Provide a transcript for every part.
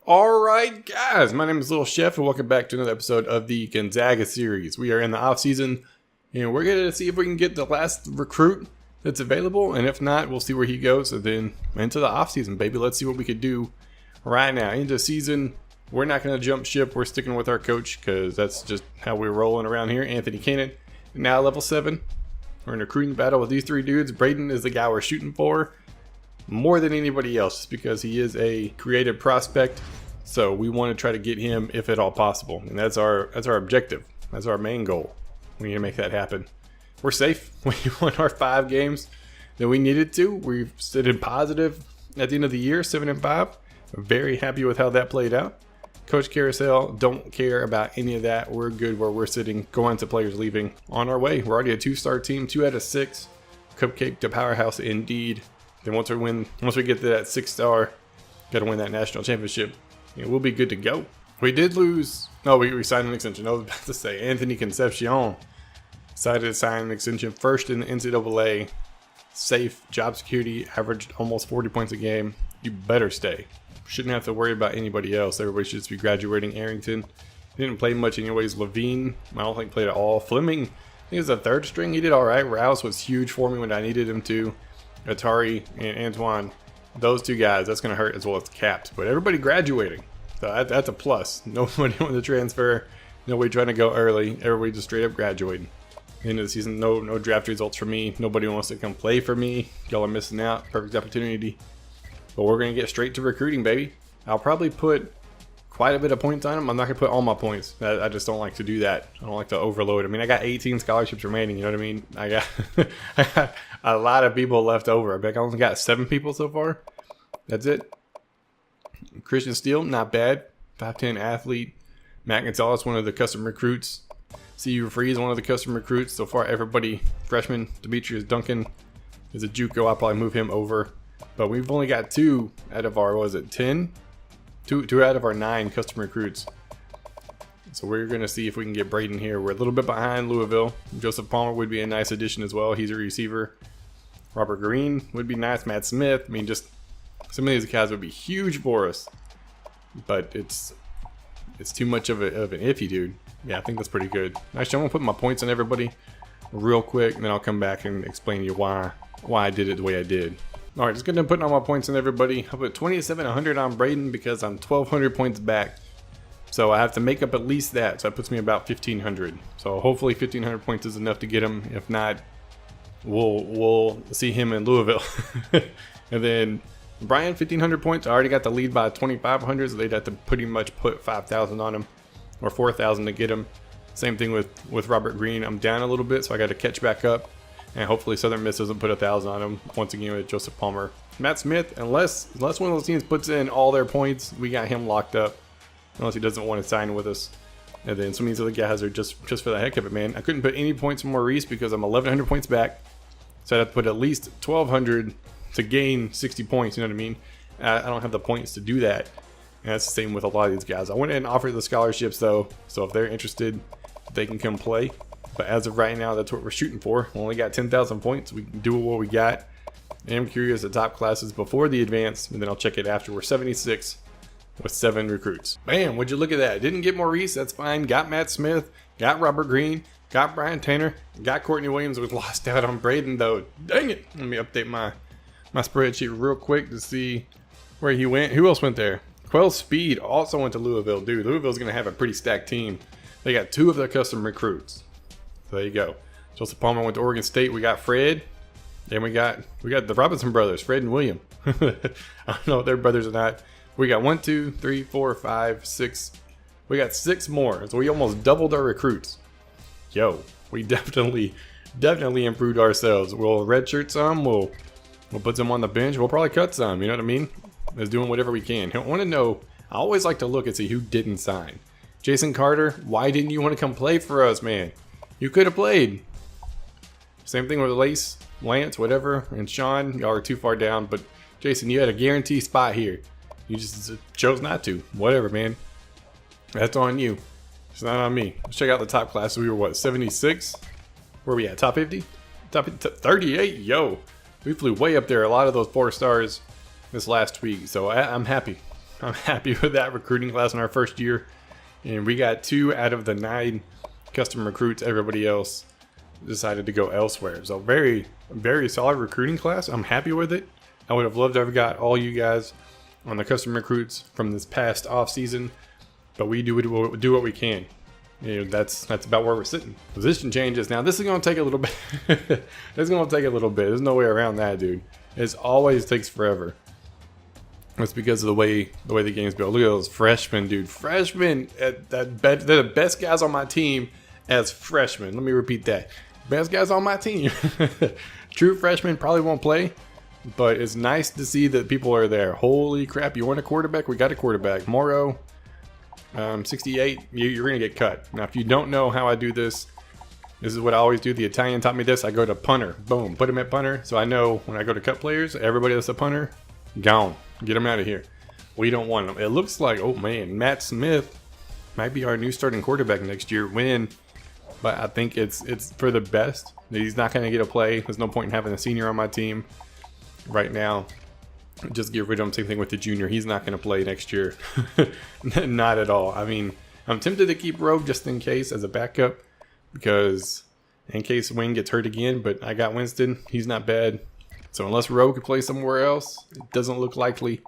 All right, guys, my name is Little Chef, and welcome back to another episode of the Gonzaga series. We are in the off-season, and we're going to see if we can get the last recruit that's available, and if not, we'll see where he goes, and then into the off-season, baby. Let's see what we could do right now. Into season, we're not going to jump ship. We're sticking with our coach, because that's just how we're rolling around here. Anthony Cannon, now level 7. We're in a recruiting battle with these three dudes. Braden is the guy we're shooting for more than anybody else, just because he is a creative prospect. So we want to try to get him if at all possible, and that's our objective. That's our main goal. We need to make that happen. We're safe. We won our 5 games that we needed to. We've stayed positive at the end of the year, 7-5. We're very happy with how that played out. Coach Carousel, don't care about any of that. We're good where we're sitting. Going to players leaving, on our way. We're already a 2-star team, 2 out of 6. Cupcake to powerhouse indeed. Then once we get to that 6-star, got to win that national championship. We'll be good to go. We did lose. No, we signed an extension. I was about to say Anthony Concepcion decided to sign an extension first in the NCAA. Safe, job security, averaged almost 40 points a game. You better stay. Shouldn't have to worry about anybody else. Everybody should just be graduating. Arrington didn't play much anyways. Levine, I don't think played at all. Fleming, I think it was the 3rd string. He did all right. Rouse was huge for me when I needed him to. Atari and Antoine, those 2 guys, that's going to hurt as well as capped. But everybody graduating, so that's a plus. Nobody wanted to transfer. Nobody trying to go early. Everybody just straight up graduating. End of the season, no draft results for me. Nobody wants to come play for me. Y'all are missing out. Perfect opportunity. But we're going to get straight to recruiting, baby. I'll probably put quite a bit of points on them. I'm not going to put all my points. I just don't like to do that. I don't like to overload. I mean, I got 18 scholarships remaining. You know what I mean? I got a lot of people left over. I bet I only got 7 people so far. That's it. Christian Steele, not bad. 5'10" athlete. Matt Gonzalez, one of the custom recruits. CU Freeze, one of the custom recruits. So far, everybody, freshman, Demetrius Duncan is a JUCO. I'll probably move him over. But we've only got 2 out of our, 10? 2 out of our 9 custom recruits. So we're going to see if we can get Braden here. We're a little bit behind Louisville. Joseph Palmer would be a nice addition as well. He's a receiver. Robert Green would be nice. Matt Smith. I mean, just some of these guys would be huge for us. But it's too much of an iffy, dude. Yeah, I think that's pretty good. Actually, I'm going to put my points on everybody real quick, and then I'll come back and explain to you why I did it the way I did. All right, just going to put all my points on everybody. I'll put 2,700 on Braden because I'm 1,200 points back. So I have to make up at least that. So that puts me about 1,500. So hopefully 1,500 points is enough to get him. If not, we'll see him in Louisville. And then Brian, 1,500 points. I already got the lead by 2,500, so they'd have to pretty much put 5,000 on him or 4,000 to get him. Same thing with Robert Green. I'm down a little bit, so I got to catch back up. And hopefully Southern Miss doesn't put 1,000 on him once again with Joseph Palmer. Matt Smith, unless one of those teams puts in all their points, we got him locked up. Unless he doesn't want to sign with us. And then some of these other guys are just for the heck of it, man. I couldn't put any points for Maurice because I'm 1,100 points back. So I'd have to put at least 1,200 to gain 60 points, you know what I mean? I don't have the points to do that. And that's the same with a lot of these guys. I went in and offered the scholarships though. So if they're interested, they can come play. But as of right now, that's what we're shooting for. We only got 10,000 points. We can do what we got. I'm curious the top classes before the advance, and then I'll check it after. We're 76 with 7 recruits. Bam, would you look at that? Didn't get Maurice, that's fine. Got Matt Smith, got Robert Green, got Brian Tanner, got Courtney Williams. We lost out on Braden though. Dang it. Let me update my spreadsheet real quick to see where he went. Who else went there? Quell Speed also went to Louisville. Dude, Louisville's going to have a pretty stacked team. They got 2 of their custom recruits. So there you go. Joseph Palmer went to Oregon State. We got Fred. Then we got the Robinson brothers, Fred and William. I don't know if they're brothers or not. We got 1, 2, 3, 4, 5, 6. We got 6 more. So we almost doubled our recruits. Yo, we definitely improved ourselves. We'll redshirt some. We'll put some on the bench. We'll probably cut some. You know what I mean? Just doing whatever we can. I want to know. I always like to look and see who didn't sign. Jason Carter, why didn't you want to come play for us, man? You could have played. Same thing with Lance, whatever, and Sean. Y'all are too far down, but Jason, you had a guaranteed spot here. You just chose not to. Whatever, man. That's on you. It's not on me. Let's check out the top classes. We were, 76? Where are we at? Top 50? Top 38? Yo. We flew way up there. A lot of those 4 stars this last week. So I'm happy. I'm happy with that recruiting class in our first year. And we got 2 out of the 9 custom recruits. Everybody else decided to go elsewhere. So very, very solid recruiting class. I'm happy with it. I would have loved to have got all you guys on the custom recruits from this past off season, but we do what we can. You know, that's about where we're sitting. Position changes. Now this is going to take a little bit. It's going to take a little bit. There's no way around that, dude. It always takes forever. That's because of the way the game's built. Look at those freshmen, dude. Freshmen, they're the best guys on my team as freshmen. Let me repeat that. Best guys on my team. True freshmen probably won't play, but it's nice to see that people are there. Holy crap, you want a quarterback? We got a quarterback. Morrow, 68, you're going to get cut. Now, if you don't know how I do this, this is what I always do. The Italian taught me this. I go to punter. Boom. Put him at punter. So I know when I go to cut players, everybody that's a punter, gone. Get them out of here. We don't want them. It looks like, oh man, Matt Smith might be our new starting quarterback next year. Win. But I think it's for the best. He's not going to get a play. There's no point in having a senior on my team right now. Just get rid of him. Same thing with the junior. He's not going to play next year. Not at all. I mean, I'm tempted to keep Rogue just in case as a backup, because in case Wayne gets hurt again. But I got Winston. He's not bad. So unless Rowe could play somewhere else, it doesn't look likely.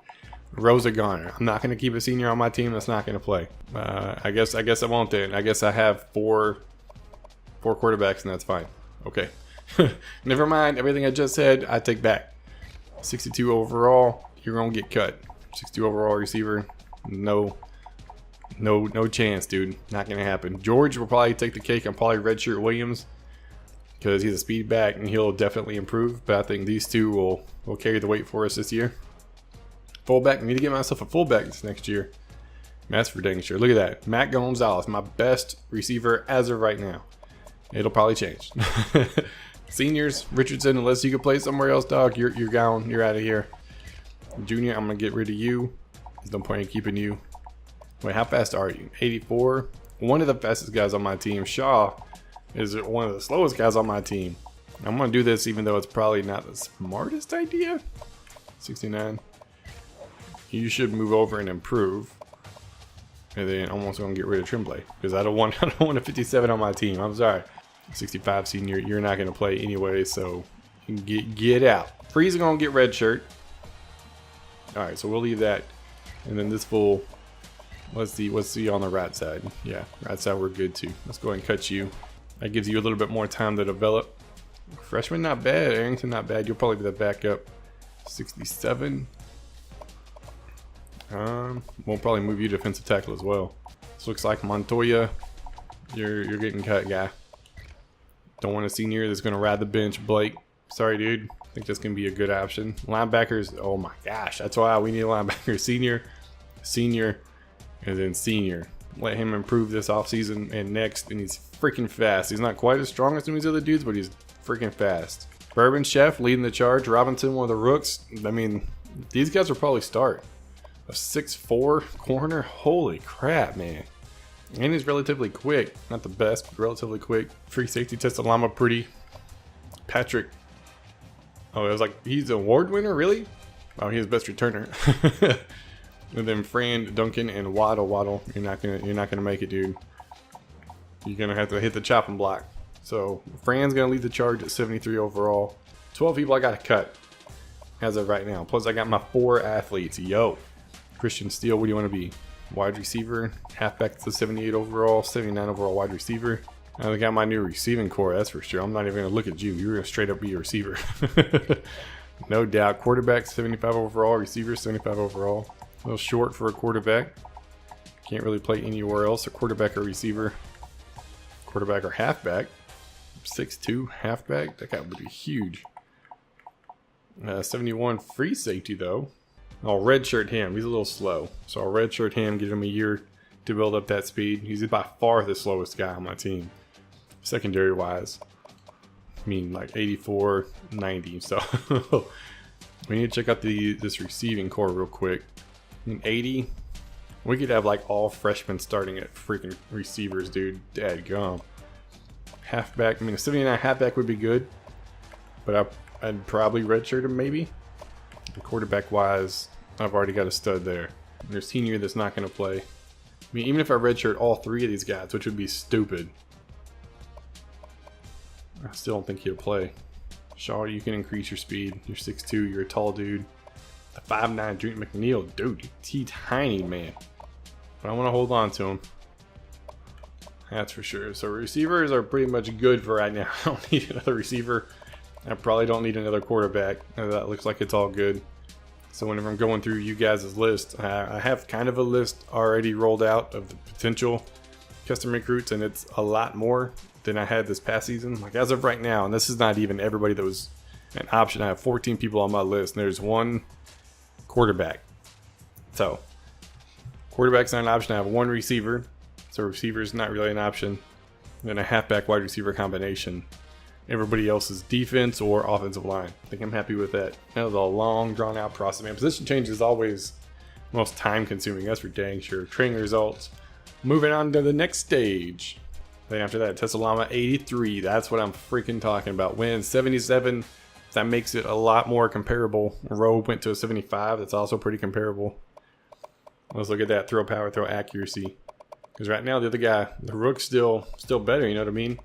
Rowe's a goner. I'm not going to keep a senior on my team that's not going to play. I guess I won't then. I guess I have four quarterbacks and that's fine. Okay. Never mind. Everything I just said, I take back. 62 overall, you're going to get cut. 62 overall receiver, no chance, dude. Not going to happen. George will probably take the cake. I'm probably redshirt Williams, because he's a speed back and he'll definitely improve. But I think these two will carry the weight for us this year. Fullback, I need to get myself a fullback this next year. That's for dang sure. Look at that. Matt Gonzalez, my best receiver as of right now. It'll probably change. Seniors, Richardson, unless you can play somewhere else, dog, you're gone. You're out of here. Junior, I'm going to get rid of you. There's no point in keeping you. Wait, how fast are you? 84. One of the fastest guys on my team, Shaw, is one of the slowest guys on my team. I'm going to do this even though it's probably not the smartest idea. 69. You should move over and improve. And then almost going to get rid of Tremblay, because I don't want a 57 on my team. I'm sorry. 65 senior, you're not going to play anyway, so you can get out. Freeze is going to get red shirt. All right, so we'll leave that. And then this fool, let's see on the right side. Yeah, right side we're good too. Let's go ahead and cut you. That gives you a little bit more time to develop. Freshman not bad. Arrington not bad. You'll probably be the backup. 67. We'll probably move you defensive tackle as well. This looks like Montoya. You're getting cut, guy. Don't want a senior that's going to ride the bench. Blake, sorry, dude. I think that's going to be a good option. Linebackers, oh my gosh. That's why we need a linebacker. Senior, and then senior. Let him improve this offseason and next. And he's freaking fast. He's not quite as strong as some of these other dudes, but he's freaking fast. Bourbon Chef leading the charge. Robinson, one of the rooks. I mean, these guys will probably start. A 6'4" corner. Holy crap, man. And he's relatively quick. Not the best, but relatively quick. Free safety tested Llama pretty. Patrick. Oh, it was like, he's an award winner? Really? Oh, he's best returner. And then Fran, Duncan, and Waddle. You're not gonna make it, dude. You're gonna have to hit the chopping block. So Fran's gonna lead the charge at 73 overall. 12 people I gotta cut as of right now. Plus I got my 4 athletes. Yo. Christian Steele, what do you want to be? Wide receiver, halfback to 78 overall, 79 overall wide receiver. I got my new receiving core, that's for sure. I'm not even going to look at you. You're going to straight up be a receiver. No doubt. Quarterback, 75 overall. Receiver, 75 overall. A little short for a quarterback. Can't really play anywhere else. A quarterback or receiver. Quarterback or halfback. 6'2", halfback. That guy would be huge. 71 free safety, though. I'll redshirt him. He's a little slow. So I'll redshirt him, give him a year to build up that speed. He's by far the slowest guy on my team. Secondary wise. I mean, like 84, 90. So we need to check out this receiving core real quick. I mean, 80. We could have like all freshmen starting at freaking receivers, dude. Dadgum. Halfback. I mean, a 79 halfback would be good. But I'd probably redshirt him maybe. Quarterback wise, I've already got a stud there. their senior that's not going to play. I mean, even if I redshirt all 3 of these guys, which would be stupid, I still don't think he'll play. Shaw, you can increase your speed. You're 6'2", you're a tall dude. The 5'9", Drake McNeil, dude, he's tiny, man. But I want to hold on to him. That's for sure. So receivers are pretty much good for right now. I don't need another receiver. I probably don't need another quarterback. That looks like it's all good. So whenever I'm going through you guys' list, I have kind of a list already rolled out of the potential custom recruits, and it's a lot more than I had this past season. Like as of right now, and this is not even everybody that was an option. I have 14 people on my list, and there's 1 quarterback. So quarterback's not an option. I have 1 receiver, so receiver is not really an option. And then a halfback wide receiver combination. Everybody else is defense or offensive line. I think I'm happy with that. That was a long, drawn-out process, man. Position change is always most time-consuming. That's for dang sure. Training results. Moving on to the next stage. Then after that, Tesalama 83. That's what I'm freaking talking about. Wins 77. That makes it a lot more comparable. Rowe went to a 75. That's also pretty comparable. Let's look at that throw power, throw accuracy. Because right now the other guy, the Rook's still better. You know what I mean?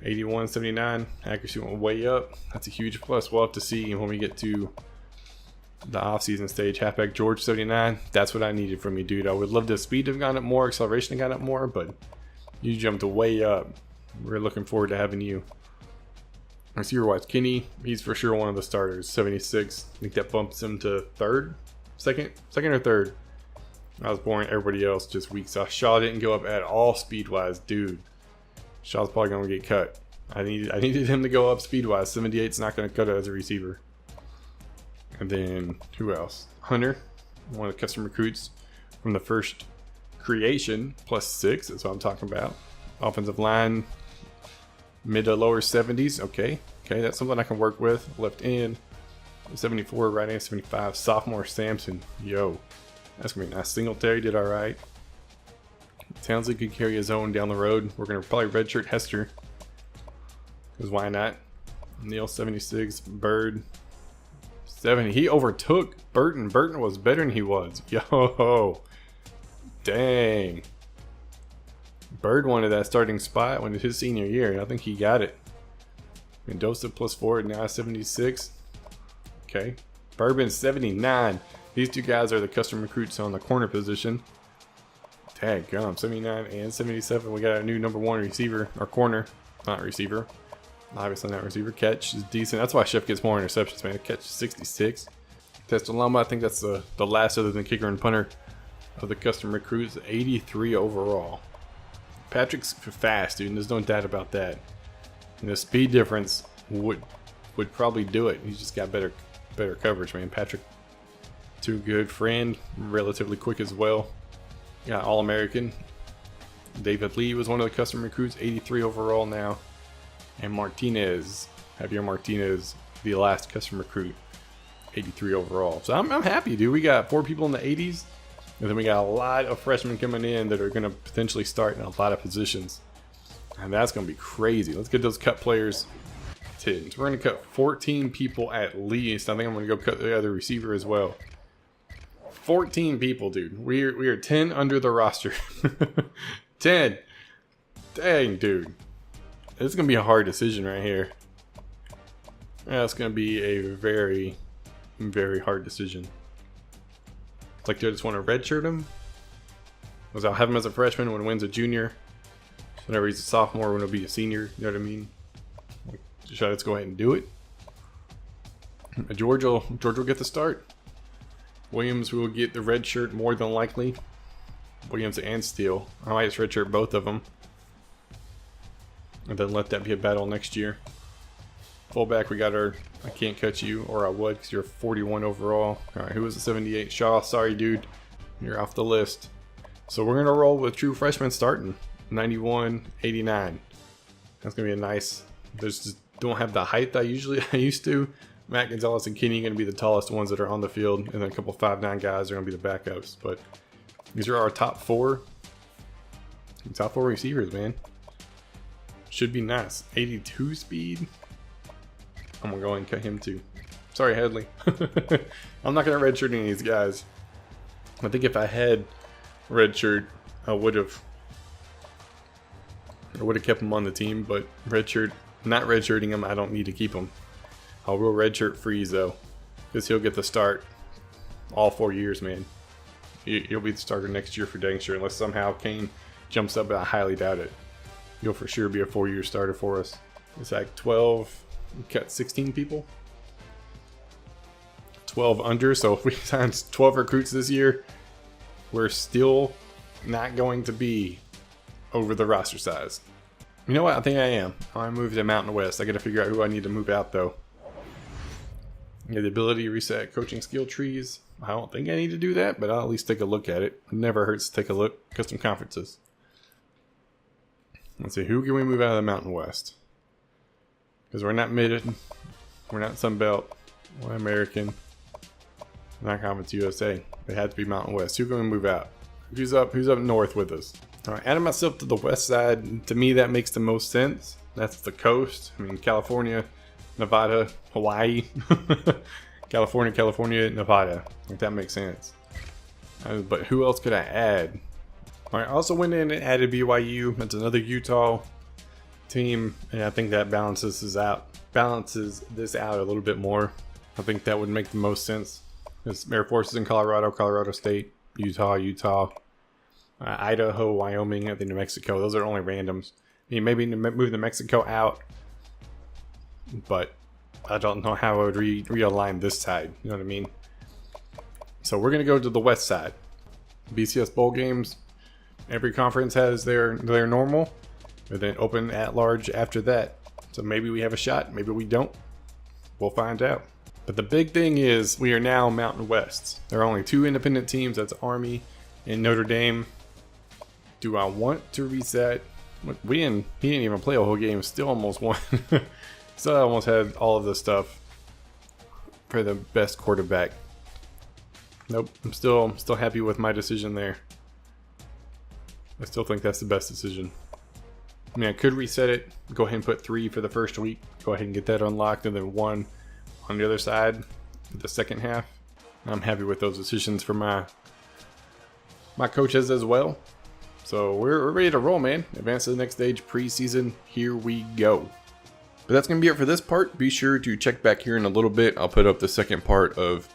81, 79. Accuracy went way up. That's a huge plus. We'll have to see when we get to the off-season stage. Halfback George 79. That's what I needed from you, dude. I would love the speed to have gone up more, acceleration to have gone up more, but you jumped way up. We're looking forward to having you. Receiver-wise, Kenny, he's for sure one of the starters. 76. I think that bumps him to second or third. I was boring. Everybody else just weak sauce. Shaw didn't go up at all speed-wise, dude. Shaw's probably going to get cut. I needed him to go up speed-wise. 78's not going to cut it as a receiver. And then, who else? Hunter, one of the custom recruits from the first creation, +6. That's what I'm talking about. Offensive line, mid to lower 70s. Okay, that's something I can work with. Left end, 74, right end, 75. Sophomore Sampson, yo. That's going to be nice. Singletary did all right. Townsley could carry his own down the road. We're going to probably redshirt Hester. Because why not? Neil 76. Bird 70. He overtook Burton. Burton was better than he was. Yo. Dang. Bird wanted that starting spot when it was his senior year. And I think he got it. Mendoza +4. Now 76. Okay. Bourbon 79. These 2 guys are the custom recruits on the corner position. Tag gum, 79 and 77. We got a new number 1 receiver, or corner, not receiver. Obviously not receiver. Catch is decent. That's why Chef gets more interceptions, man. Catch is 66. Tesalama, I think that's the last other than kicker and punter of the custom recruits. 83 overall. Patrick's fast, dude. And there's no doubt about that. And the speed difference would probably do it. He's just got better coverage, man. Patrick, too good. Friend, relatively quick as well. Got All-American. David Lee was one of the custom recruits, 83 overall now. And Martinez, Javier Martinez, the last custom recruit, 83 overall. So I'm happy, dude. We got 4 people in the 80s, and then we got a lot of freshmen coming in that are going to potentially start in a lot of positions. And that's going to be crazy. Let's get those cut players. So we're going to cut 14 people at least. I think I'm going to go cut the other receiver as well. 14 people, dude. We are 10 under the roster. 10. Dang, dude. This is going to be a hard decision right here. That's going to be a very, very hard decision. It's like, do I just want to redshirt him? Because I'll have him as a freshman when Wynn's a junior. Whenever he's a sophomore, when he'll be a senior. You know what I mean? Like, should I just go ahead and do it? George will get the start. Williams will get the red shirt more than likely. Williams and Steele. I might just redshirt both of them. And then let that be a battle next year. Fullback, we got our I can't cut you, or I would because you're 41 overall. Alright, who was the 78? Shaw, sorry dude. You're off the list. So we're going to roll with true freshmen starting. 91, 89. That's going to be a nice... Just don't have the height I used to. Matt Gonzalez and Kenny are going to be the tallest ones that are on the field, and then a couple 5'9" guys are going to be the backups. But these are our top 4 receivers, man. Should be nice. 82 speed. I'm going to go ahead and cut him too. Sorry, Headley. I'm not going to redshirt any of these guys. I think if I had redshirt, I would have kept him on the team, but redshirt, not redshirting him, I don't need to keep him. I'll roll redshirt freeze though, because he'll get the start all 4 years, man. He'll be the starter next year for dang sure, unless somehow Kane jumps up, but I highly doubt it. He'll for sure be a 4-year starter for us. It's like 12, we cut 16 people. 12 under, so if we signed 12 recruits this year, we're still not going to be over the roster size. You know what? I think I am. I moved to Mountain West. I got to figure out who I need to move out, though. You have the ability to reset coaching skill trees. I don't think I need to do that, but I'll at least take a look at it. It never hurts to take a look. Custom conferences. Let's see. Who can we move out of the Mountain West? Because we're not Mid. We're not Sun Belt. We're American. Not Conference USA. They had to be Mountain West. Who can we move out? Who's up north with us? All right, adding myself to the west side, to me that makes the most sense. That's the coast. I mean, California, Nevada, Hawaii. California, Nevada. Like, that makes sense. But who else could I add? All right, I also went in and added BYU. That's another Utah team, and I think that balances this out a little bit more. I think that would make the most sense. There's Air Force is in Colorado State, Utah, Idaho, Wyoming, and then New Mexico. Those are only randoms. I mean, maybe move the Mexico out, but I don't know how I would realign this side. You know what I mean? So we're going to go to the west side. BCS bowl games. Every conference has their normal, and then open at large after that. So maybe we have a shot, maybe we don't. We'll find out. But the big thing is we are now Mountain West. There are only 2 independent teams. That's Army and Notre Dame. Do I want to reset? He didn't even play a whole game. Still almost won. Still almost had all of the stuff for the best quarterback. Nope. I'm still happy with my decision there. I still think that's the best decision. I mean, I could reset it. Go ahead and put 3 for the first week. Go ahead and get that unlocked, and then 1 on the other side for the second half. I'm happy with those decisions for my coaches as well. So we're ready to roll, man. Advance to the next stage, preseason. Here we go. But that's going to be it for this part. Be sure to check back here in a little bit. I'll put up the second part of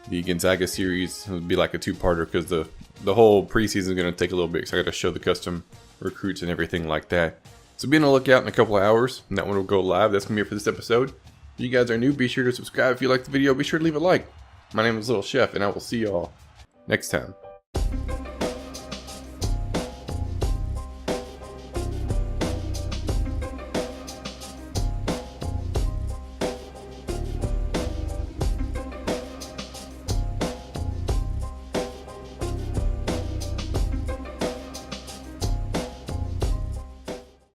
the Gonzaga series. It'll be like a 2-parter because the whole preseason is going to take a little bit. So I got to show the custom recruits and everything like that. So be on the lookout in a couple of hours, and that one will go live. That's going to be it for this episode. If you guys are new, be sure to subscribe. If you like the video, be sure to leave a like. My name is Lil Chef, and I will see y'all next time.